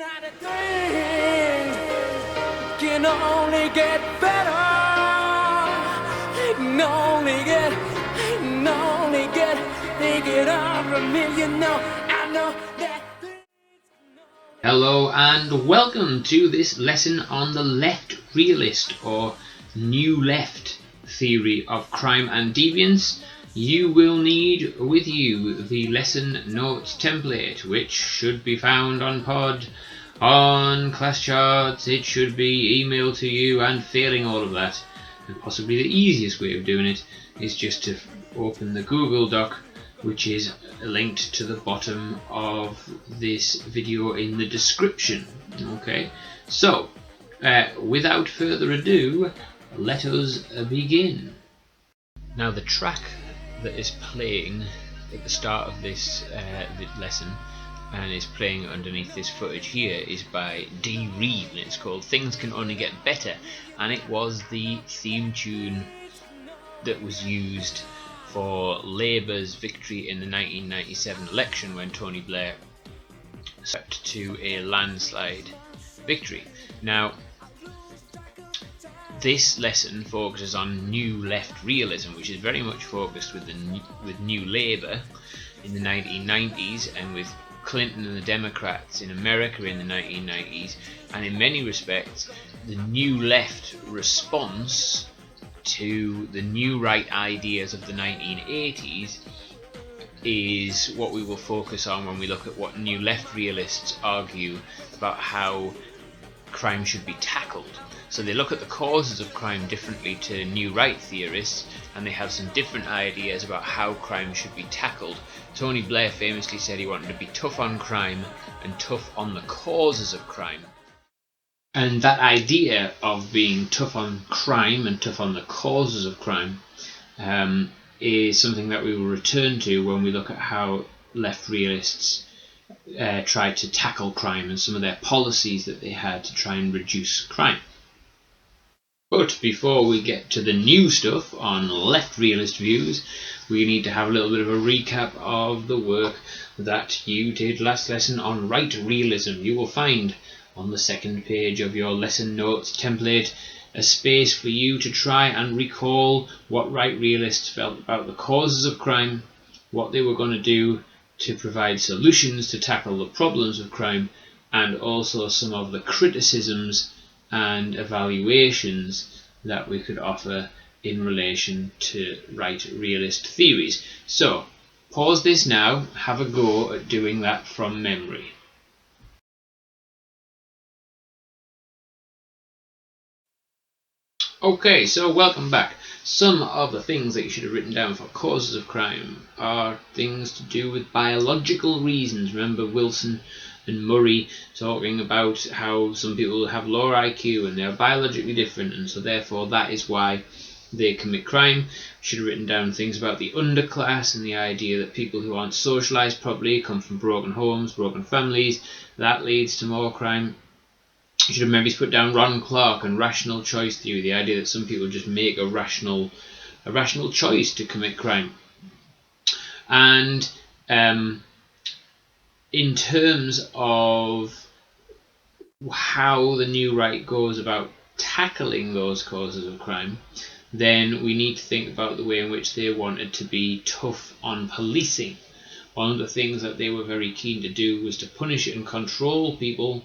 United things can only get better. It can only get, take it on from me, you know. I know that. Hello and welcome to this lesson on the left realist or new left theory of crime and deviance. You will need with you the lesson notes template, which should be found on Pod, on class charts. It should be emailed to you, and failing all of that, and possibly the easiest way of doing it is just to open the Google Doc, which is linked to the bottom of this video in the description. Okay, so without further ado, let us begin. Now, the track that is playing at the start of this lesson and is playing underneath this footage here is by D. Reed, and it's called Things Can Only Get Better, and it was the theme tune that was used for Labour's victory in the 1997 election when Tony Blair swept to a landslide victory. Now, this lesson focuses on new left realism, which is very much focused with New Labour in the 1990s and with Clinton and the Democrats in America in the 1990s, and in many respects the new left response to the new right ideas of the 1980s is what we will focus on when we look at what new left realists argue about how crime should be tackled. So they look at the causes of crime differently to new right theorists, and they have some different ideas about how crime should be tackled. Tony Blair famously said he wanted to be tough on crime and tough on the causes of crime. And that idea of being tough on crime and tough on the causes of crime is something that we will return to when we look at how left realists tried to tackle crime and some of their policies that they had to try and reduce crime. But before we get to the new stuff on left realist views, we need to have a little bit of a recap of the work that you did last lesson on right realism. You will find on the second page of your lesson notes template a space for you to try and recall what right realists felt about the causes of crime, what they were going to do to provide solutions to tackle the problems of crime, and also some of the criticisms and evaluations that we could offer in relation to right realist theories. So pause this now, have a go at doing that from memory. Okay, so welcome back. Some of the things that you should have written down for causes of crime are things to do with biological reasons. Remember Wilson and Murray talking about how some people have lower IQ and they are biologically different, and so therefore that is why they commit crime. You should have written down things about the underclass and the idea that people who aren't socialised properly come from broken homes, broken families. That leads to more crime. You should have maybe put down Ron Clark and rational choice theory, the idea that some people just make a rational choice to commit crime. And in terms of how the new right goes about tackling those causes of crime, then we need to think about the way in which they wanted to be tough on policing. One of the things that they were very keen to do was to punish and control people,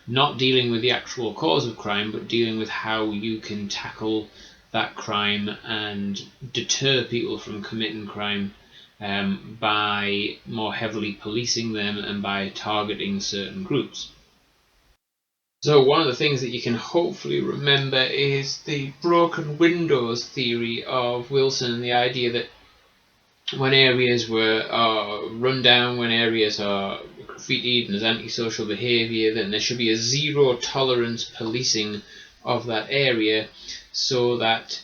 not dealing with the actual cause of crime, but dealing with how you can tackle that crime and deter people from committing crime by more heavily policing them and by targeting certain groups. So one of the things that you can hopefully remember is the broken windows theory of Wilson, and the idea that when areas were run down, when areas are graffitied and there's antisocial behaviour, then there should be a zero tolerance policing of that area so that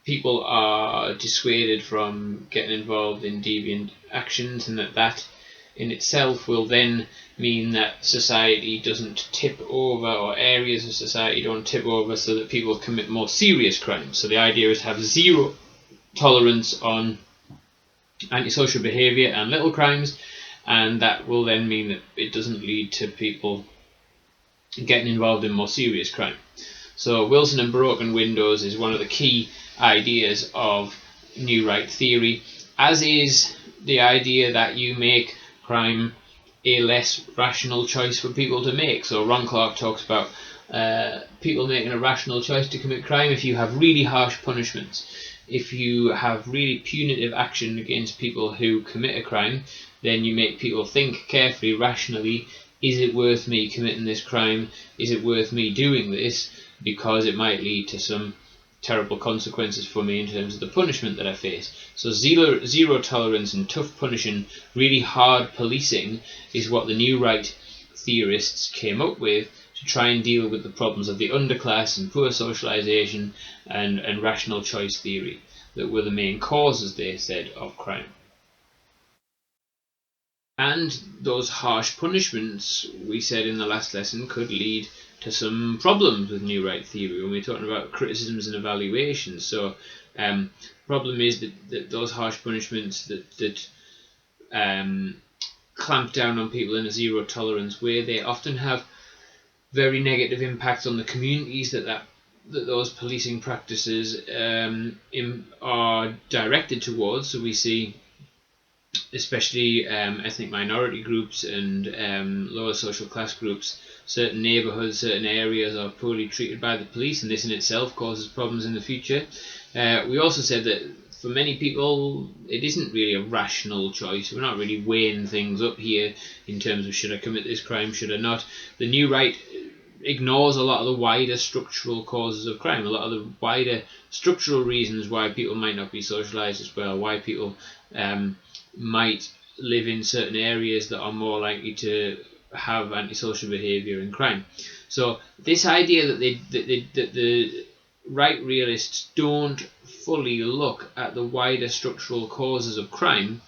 people are dissuaded from getting involved in deviant actions, and that in itself will then mean that society doesn't tip over, or areas of society don't tip over, so that people commit more serious crimes. So the idea is to have zero tolerance on antisocial behaviour and little crimes, and that will then mean that it doesn't lead to people getting involved in more serious crime. So Wilson and broken windows is one of the key ideas of New Right theory, as is the idea that you make crime a less rational choice for people to make. So Ron Clark talks about people making a rational choice to commit crime if you have really harsh punishments. If you have really punitive action against people who commit a crime, then you make people think carefully, rationally, is it worth me committing this crime? Is it worth me doing this? Because it might lead to some terrible consequences for me in terms of the punishment that I face. So zero tolerance and tough punishing, really hard policing is what the New Right theorists came up with to try and deal with the problems of the underclass and poor socialisation and rational choice theory that were the main causes, they said, of crime. And those harsh punishments, we said in the last lesson, could lead to some problems with New Right theory when we're talking about criticisms and evaluations. So problem is that those harsh punishments that clamp down on people in a zero tolerance way, they often have very negative impacts on the communities that those policing practices are directed towards. So we see especially ethnic minority groups and lower social class groups, certain neighbourhoods, certain areas are poorly treated by the police, and this in itself causes problems in the future. We also said that for many people it isn't really a rational choice. We're not really weighing things up here in terms of should I commit this crime, should I not. The New Right ignores a lot of the wider structural causes of crime, a lot of the wider structural reasons why people might not be socialised as well, why people might live in certain areas that are more likely to have antisocial behaviour and crime. So this idea that the right realists don't fully look at the wider structural causes of crime,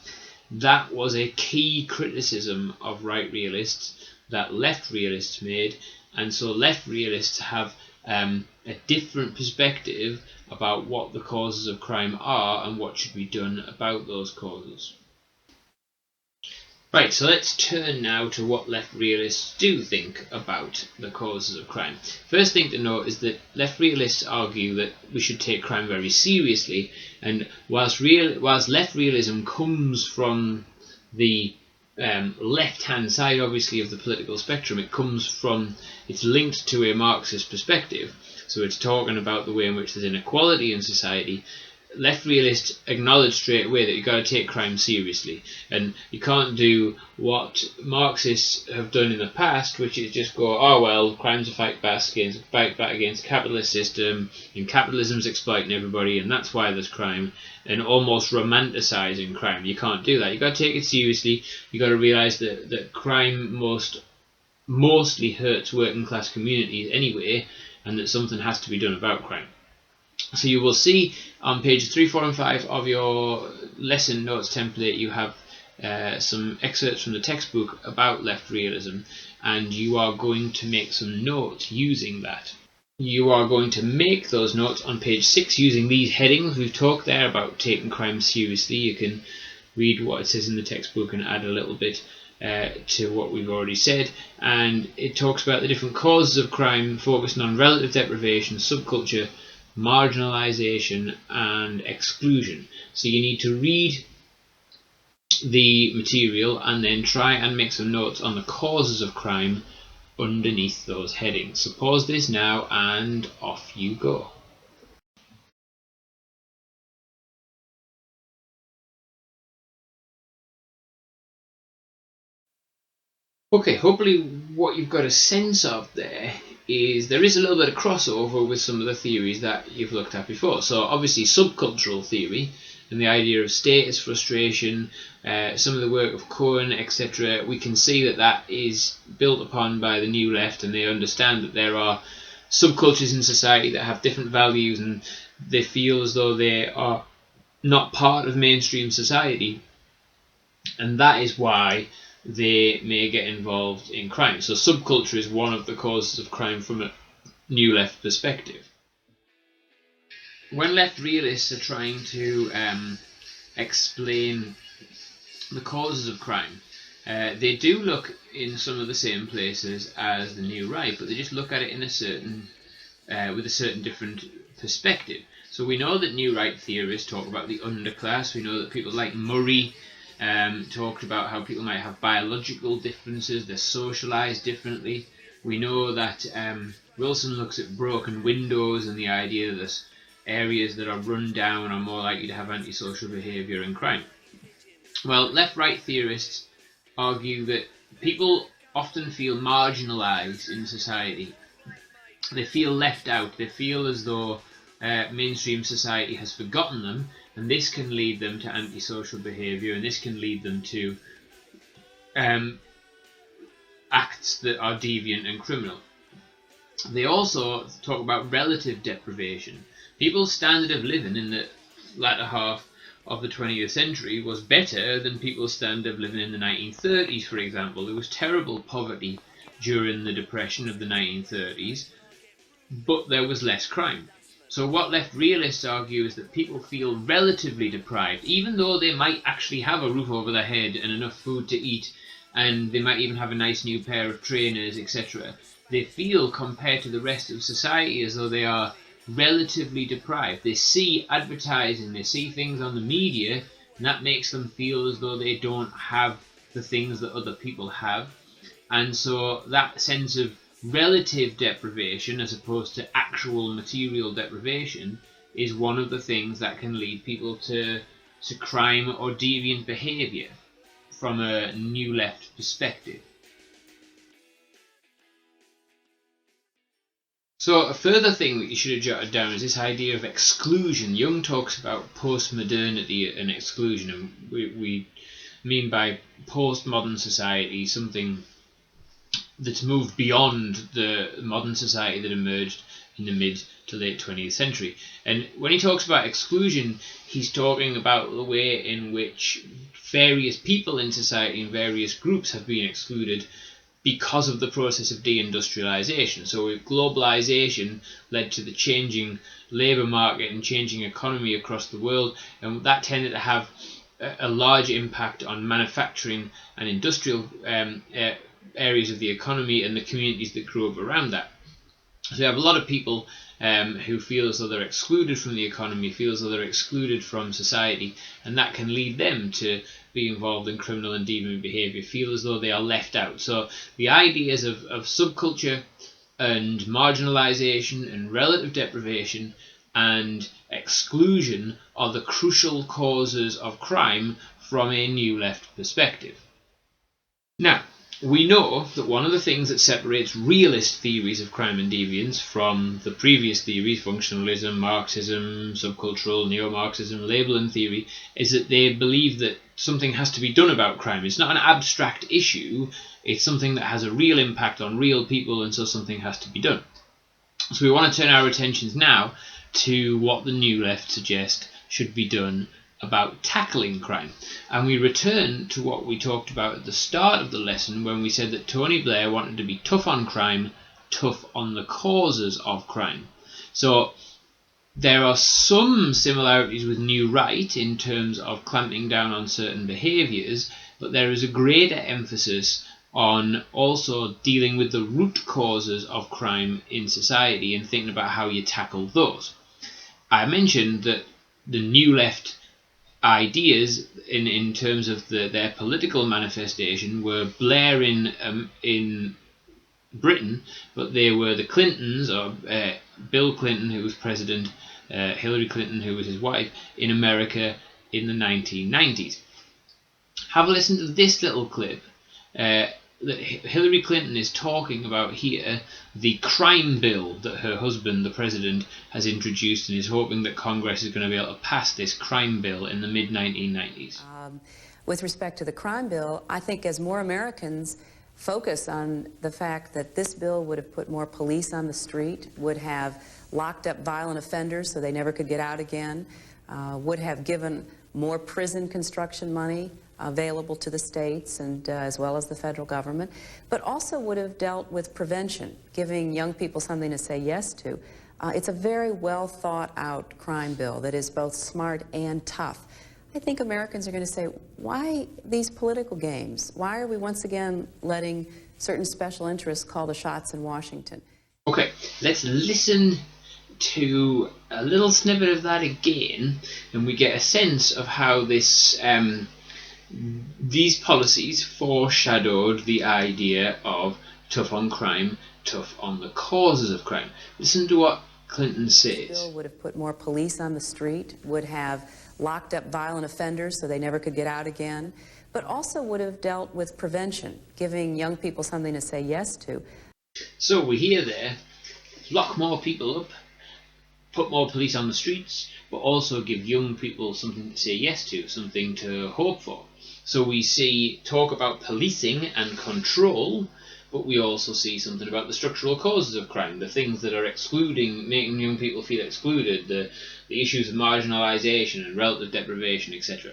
that was a key criticism of right realists that left realists made, and so left realists have a different perspective about what the causes of crime are and what should be done about those causes. Right, so let's turn now to what left realists do think about the causes of crime. First thing to note is that left realists argue that we should take crime very seriously, and whilst left realism comes from the left-hand side, obviously, of the political spectrum, it's linked to a Marxist perspective, so it's talking about the way in which there's inequality in society. Left realists acknowledge straight away that you've got to take crime seriously, and you can't do what Marxists have done in the past, which is just go, oh well, crime's a fight back against capitalist system, and capitalism's exploiting everybody, and that's why there's crime, and almost romanticising crime. You can't do that. You've got to take it seriously. You've got to realise that crime mostly hurts working class communities anyway, and that something has to be done about crime. So you will see on pages 3, 4 and 5 of your lesson notes template you have some excerpts from the textbook about left realism, and you are going to make some notes using that. You are going to make those notes on page 6 using these headings. We've talked there about taking crime seriously. You can read what it says in the textbook and add a little bit to what we've already said, and it talks about the different causes of crime, focusing on relative deprivation, subculture, marginalisation and exclusion. So you need to read the material and then try and make some notes on the causes of crime underneath those headings. So pause this now and off you go. Okay, hopefully what you've got a sense of there is there is a little bit of crossover with some of the theories that you've looked at before. So obviously subcultural theory and the idea of status frustration, some of the work of Cohen, etc., we can see that that is built upon by the New Left, and they understand that there are subcultures in society that have different values and they feel as though they are not part of mainstream society, and that is why they may get involved in crime. So subculture is one of the causes of crime from a New Left perspective. When left realists are trying to explain the causes of crime, They do look in some of the same places as the New Right, but they just look at it in a certain, with a certain different perspective. So we know that New Right theorists talk about the underclass. We know that people like Murray talked about how people might have biological differences, they're socialised differently. We know that Wilson looks at broken windows and the idea that areas that are run down are more likely to have antisocial behaviour and crime. Well, left-right theorists argue that people often feel marginalised in society. They feel left out. They feel as though mainstream society has forgotten them, and this can lead them to antisocial behaviour, and this can lead them to acts that are deviant and criminal. They also talk about relative deprivation. People's standard of living in the latter half of the 20th century was better than people's standard of living in the 1930s, for example. There was terrible poverty during the Depression of the 1930s, but there was less crime. So what left realists argue is that people feel relatively deprived, even though they might actually have a roof over their head and enough food to eat, and they might even have a nice new pair of trainers, etc. They feel, compared to the rest of society, as though they are relatively deprived. They see advertising, they see things on the media, and that makes them feel as though they don't have the things that other people have. And so that sense of relative deprivation, as opposed to actual material deprivation, is one of the things that can lead people to crime or deviant behaviour from a new left perspective. So a further thing that you should have jotted down is this idea of exclusion. Jung talks about post-modernity and exclusion, and we mean by postmodern society something that's moved beyond the modern society that emerged in the mid to late 20th century. And when he talks about exclusion, he's talking about the way in which various people in society and various groups have been excluded because of the process of deindustrialization. So globalization led to the changing labour market and changing economy across the world, and that tended to have a large impact on manufacturing and industrial areas of the economy and the communities that grew up around that. So you have a lot of people who feel as though they're excluded from the economy, feel as though they're excluded from society, and that can lead them to be involved in criminal and deviant behaviour, feel as though they are left out. So the ideas of subculture and marginalisation and relative deprivation and exclusion are the crucial causes of crime from a new left perspective. Now, we know that one of the things that separates realist theories of crime and deviance from the previous theories, functionalism, Marxism, subcultural, neo-Marxism, Labeling theory, is that they believe that something has to be done about crime. It's not an abstract issue, it's something that has a real impact on real people, and so something has to be done. So we want to turn our attentions now to what the New Left suggest should be done about tackling crime. And we return to what we talked about at the start of the lesson when we said that Tony Blair wanted to be tough on crime, tough on the causes of crime. So there are some similarities with New Right in terms of clamping down on certain behaviours, but there is a greater emphasis on also dealing with the root causes of crime in society and thinking about how you tackle those. I mentioned that the New Left ideas in terms of their political manifestation were Blair in Britain, but they were the Clintons, or Bill Clinton, who was president, Hillary Clinton, who was his wife, in America in the 1990s. Have a listen to this little clip that Hillary Clinton is talking about here, the crime bill that her husband, the president, has introduced, and is hoping that Congress is going to be able to pass this crime bill in the mid-1990s. With respect to the crime bill, I think as more Americans focus on the fact that this bill would have put more police on the street, would have locked up violent offenders so they never could get out again, would have given more prison construction money available to the states and as well as the federal government, but also would have dealt with prevention, giving young people something to say yes to. It's a very well thought out crime bill that is both smart and tough. I think Americans are going to say, why these political games? Why are we once again letting certain special interests call the shots in Washington? Okay, let's listen to a little snippet of that again, and we get a sense of how this these policies foreshadowed the idea of tough on crime, tough on the causes of crime. Listen to what Clinton says. This bill would have put more police on the street, would have locked up violent offenders so they never could get out again, but also would have dealt with prevention, giving young people something to say yes to. So we hear there, lock more people up, put more police on the streets, but also give young people something to say yes to, something to hope for. So we see talk about policing and control, but we also see something about the structural causes of crime, the things that are excluding, making young people feel excluded, the issues of marginalisation and relative deprivation, etc.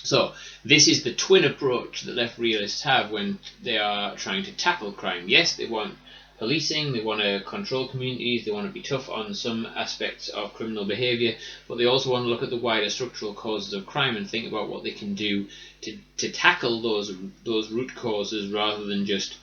So this is the twin approach that left realists have when they are trying to tackle crime. Yes, they want policing, they want to control communities, they want to be tough on some aspects of criminal behaviour, but they also want to look at the wider structural causes of crime and think about what they can do to tackle those root causes rather than just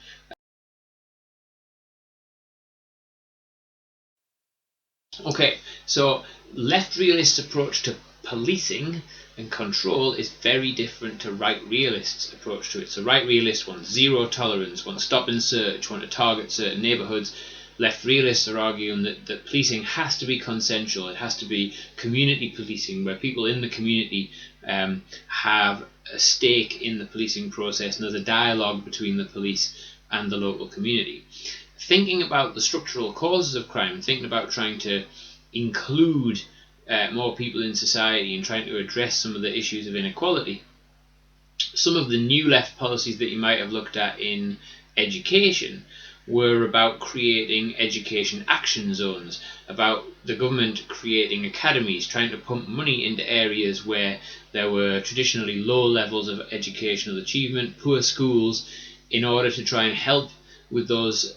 Okay, so left realist approach to policing and control is very different to right realists' approach to it. So right realists want zero tolerance, want stop and search, want to target certain neighbourhoods. Left realists are arguing that policing has to be consensual, it has to be community policing, where people in the community have a stake in the policing process and there's a dialogue between the police and the local community. Thinking about the structural causes of crime, thinking about trying to include more people in society and trying to address some of the issues of inequality, some of the new left policies that you might have looked at in education were about creating education action zones, about the government creating academies, trying to pump money into areas where there were traditionally low levels of educational achievement, poor schools, in order to try and help with those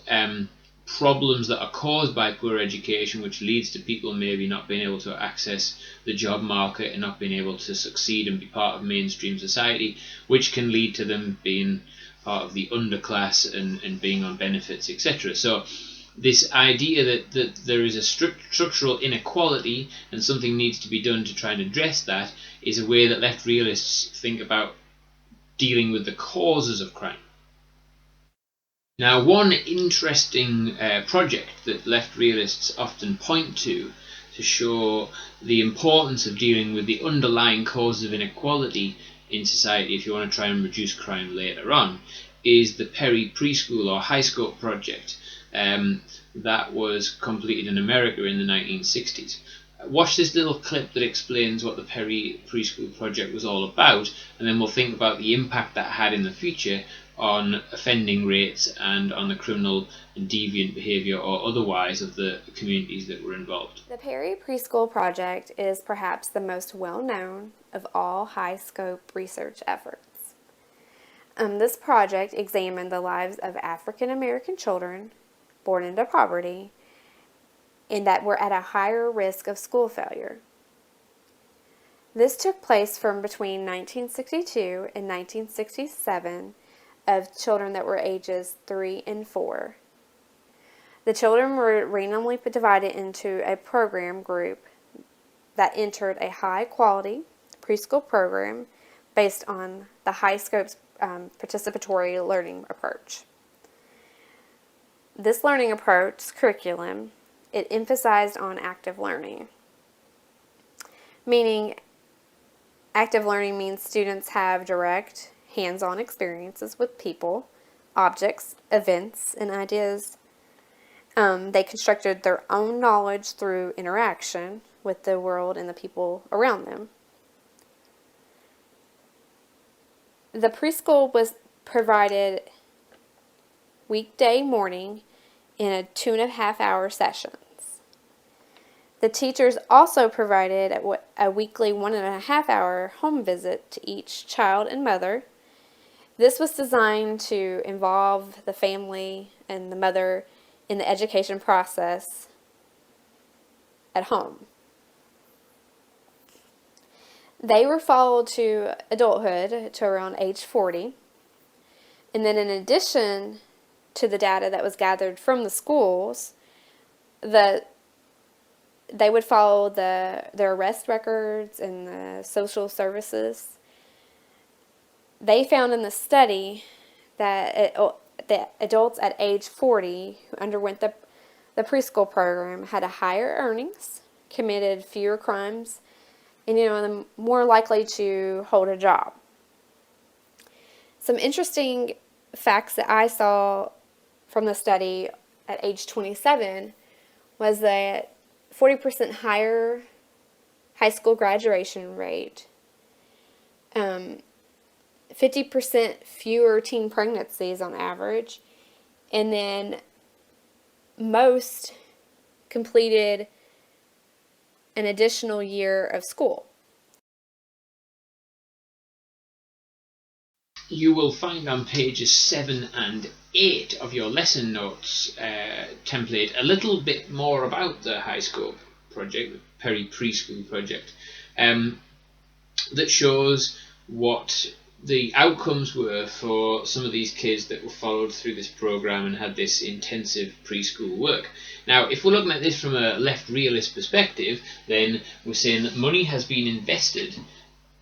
problems that are caused by poor education, which leads to people maybe not being able to access the job market and not being able to succeed and be part of mainstream society, which can lead to them being part of the underclass and being on benefits, etc. So this idea that there is a structural inequality and something needs to be done to try and address that is a way that left realists think about dealing with the causes of crime. Now, one interesting project that left realists often point to show the importance of dealing with the underlying causes of inequality in society if you want to try and reduce crime later on is the Perry Preschool or High School project that was completed in America in the 1960s. Watch this little clip that explains what the Perry Preschool project was all about, and then we'll think about the impact that had in the future on offending rates and on the criminal and deviant behaviour or otherwise of the communities that were involved. The Perry Preschool Project is perhaps the most well-known of all high-scope research efforts. This project examined the lives of African American children born into poverty and that were at a higher risk of school failure. This took place from between 1962 and 1967 of children that were ages 3 and 4. The children were randomly divided into a program group that entered a high-quality preschool program based on the high-scope participatory learning approach. This learning approach curriculum, it emphasized on active learning, meaning active learning means students have direct hands-on experiences with people, objects, events, and ideas. They constructed their own knowledge through interaction with the world and the people around them. The preschool was provided weekday morning in a 2.5-hour sessions. The teachers also provided a weekly 1.5-hour home visit to each child and mother. This was designed to involve the family and the mother in the education process at home. They were followed to adulthood to around age 40. And then in addition to the data that was gathered from the schools, they would follow their arrest records and the social services. They found in the study that adults at age 40 who underwent the preschool program had a higher earnings, committed fewer crimes, and they're more likely to hold a job. Some interesting facts that I saw from the study at age 27 was that 40% higher high school graduation rate, 50% fewer teen pregnancies on average, and then most completed an additional year of school. You will find on pages 7 and 8 of your lesson notes template a little bit more about the high scope project, the preschool project, that shows what the outcomes were for some of these kids that were followed through this program and had this intensive preschool work. Now, if we're looking at this from a left realist perspective, then we're saying that money has been invested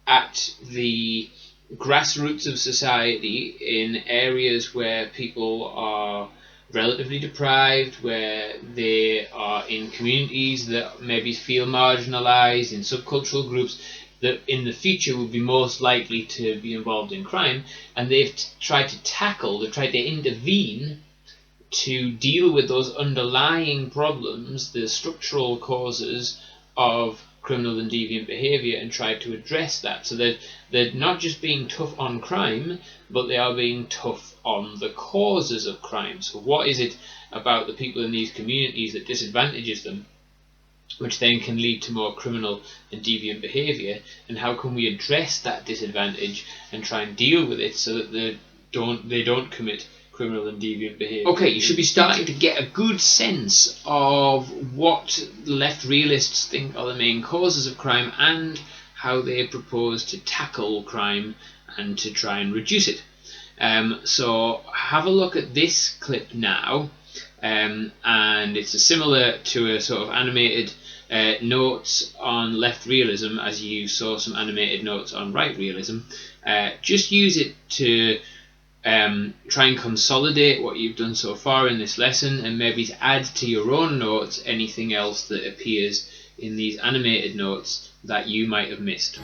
at the grassroots of society in areas where people are relatively deprived, where they are in communities that maybe feel marginalized, in subcultural groups that in the future would be most likely to be involved in crime, and they've tried to intervene to deal with those underlying problems, the structural causes of criminal and deviant behaviour, and tried to address that. So that they're not just being tough on crime, but they are being tough on the causes of crime. So what is it about the people in these communities that disadvantages them, which then can lead to more criminal and deviant behaviour, and how can we address that disadvantage and try and deal with it so that they don't commit criminal and deviant behaviour. Okay, you should be starting to get a good sense of what the left realists think are the main causes of crime and how they propose to tackle crime and to try and reduce it. So have a look at this clip now, and it's similar to a sort of animated notes on left realism as you saw some animated notes on right realism. Just use it to try and consolidate what you've done so far in this lesson, and maybe to add to your own notes anything else that appears in these animated notes that you might have missed.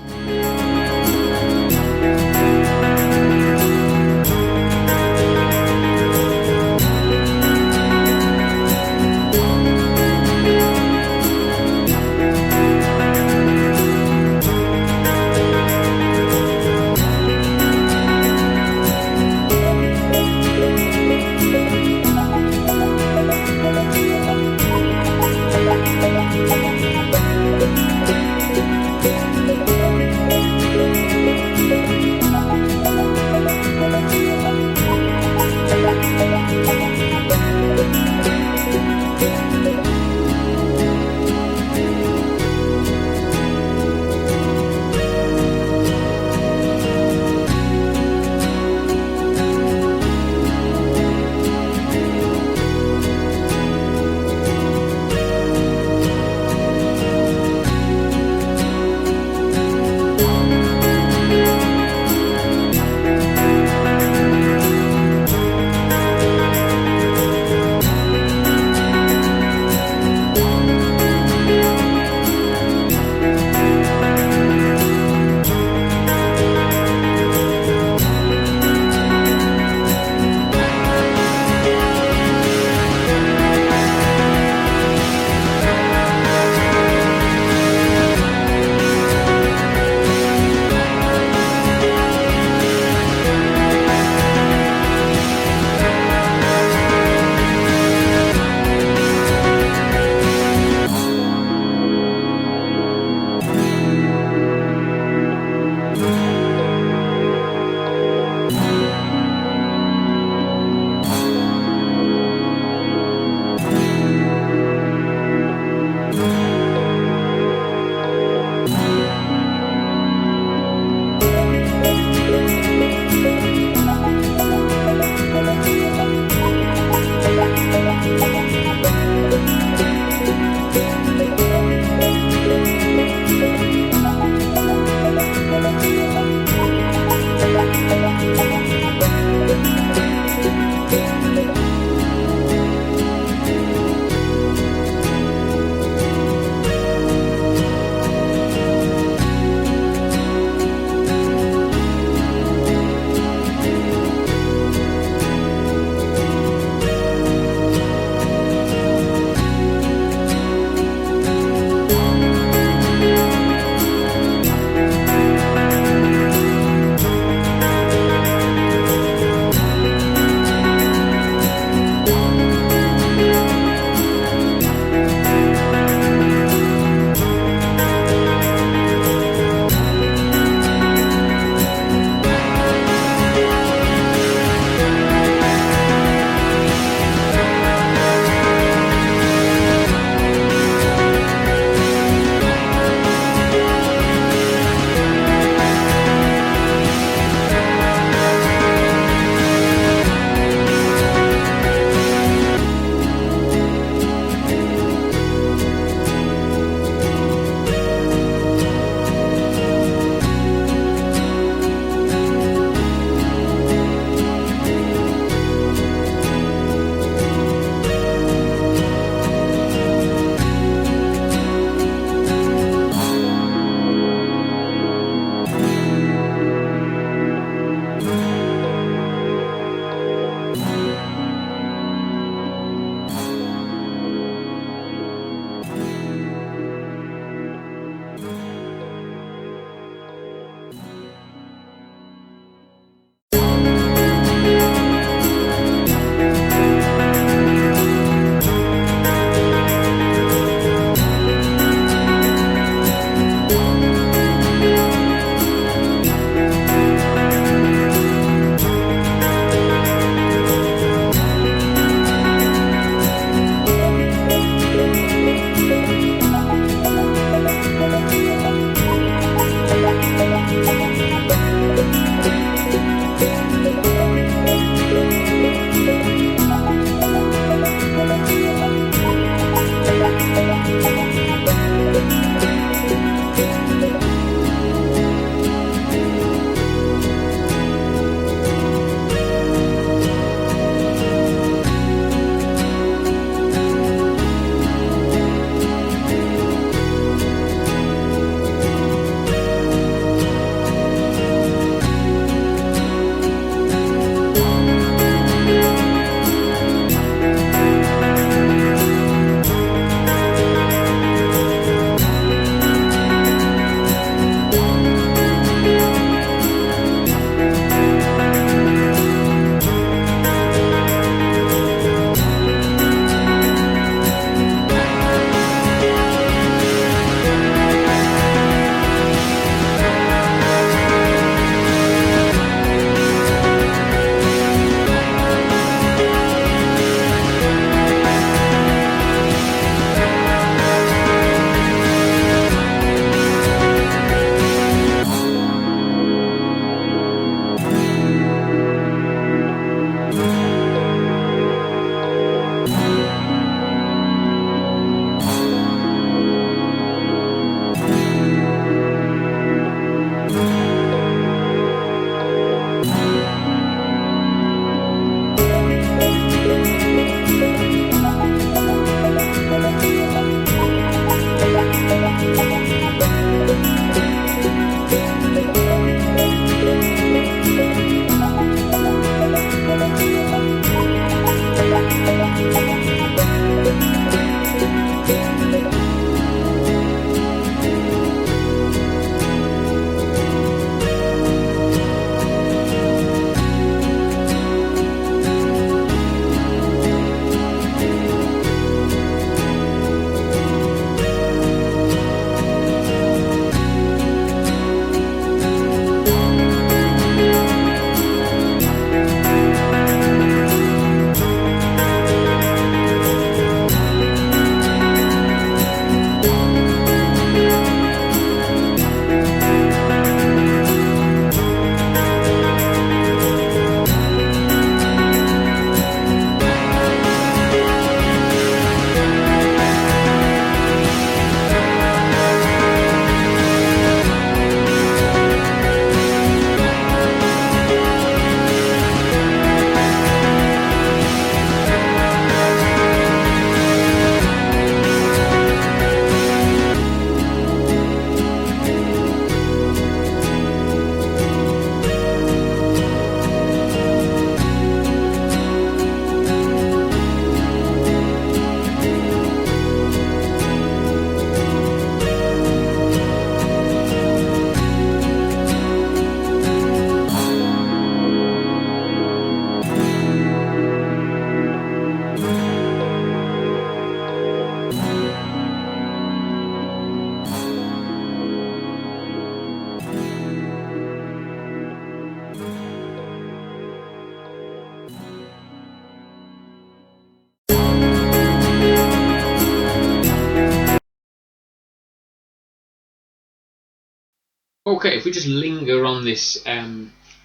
Okay, if we just linger on this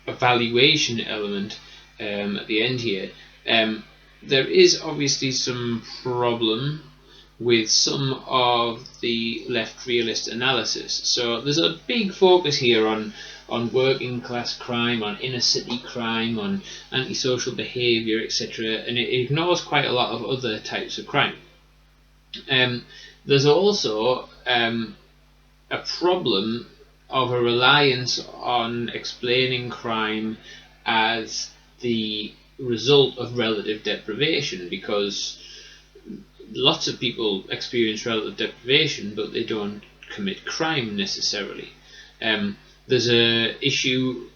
evaluation element at the end here, there is obviously some problem with some of the left realist analysis. So there's a big focus here on working class crime, on inner city crime, on antisocial behaviour, etc., and it ignores quite a lot of other types of crime. There's also a problem of a reliance on explaining crime as the result of relative deprivation, because lots of people experience relative deprivation, but they don't commit crime necessarily. There's a issue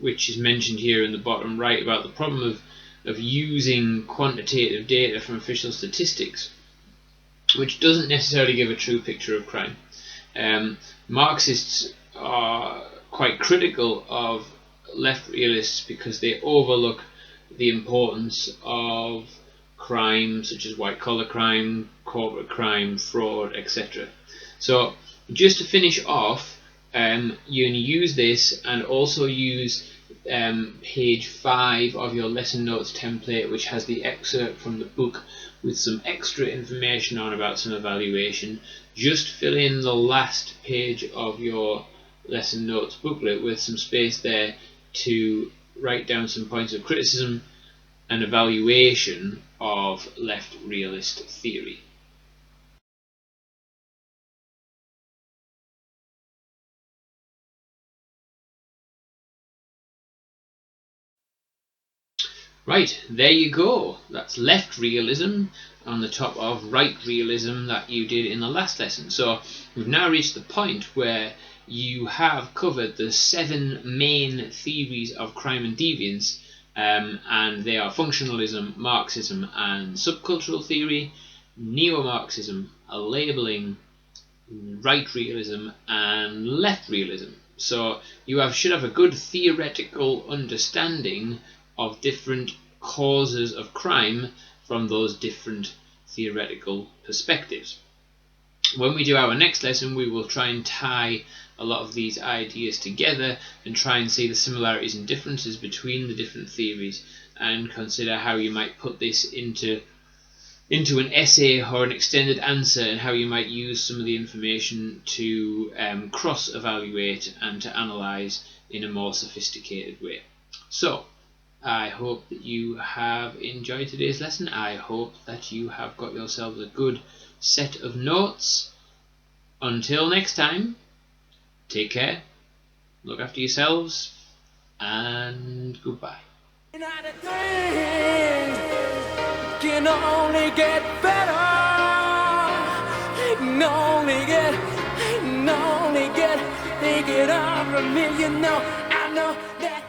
which is mentioned here in the bottom right about the problem of using quantitative data from official statistics, which doesn't necessarily give a true picture of crime. Marxists are quite critical of left realists because they overlook the importance of crime such as white-collar crime, corporate crime, fraud, etc. So just to finish off, you can use this and also use page 5 of your lesson notes template, which has the excerpt from the book with some extra information on about some evaluation. Just fill in the last page of your lesson notes booklet with some space there to write down some points of criticism and evaluation of left realist theory. Right, there you go. That's left realism on the top of right realism that you did in the last lesson. So we've now reached the point where you have covered the 7 main theories of crime and deviance, and they are functionalism, Marxism and subcultural theory, neo-Marxism, labelling, right realism and left realism. So you should have a good theoretical understanding of different causes of crime from those different theoretical perspectives. When we do our next lesson, we will try and tie a lot of these ideas together and try and see the similarities and differences between the different theories and consider how you might put this into an essay or an extended answer, and how you might use some of the information to cross-evaluate and to analyse in a more sophisticated way. So, I hope that you have enjoyed today's lesson. I hope that you have got yourselves a good set of notes. Until next time, take care, look after yourselves, and goodbye. United things can only get better. It can only get, take it on from me, you know. I know that.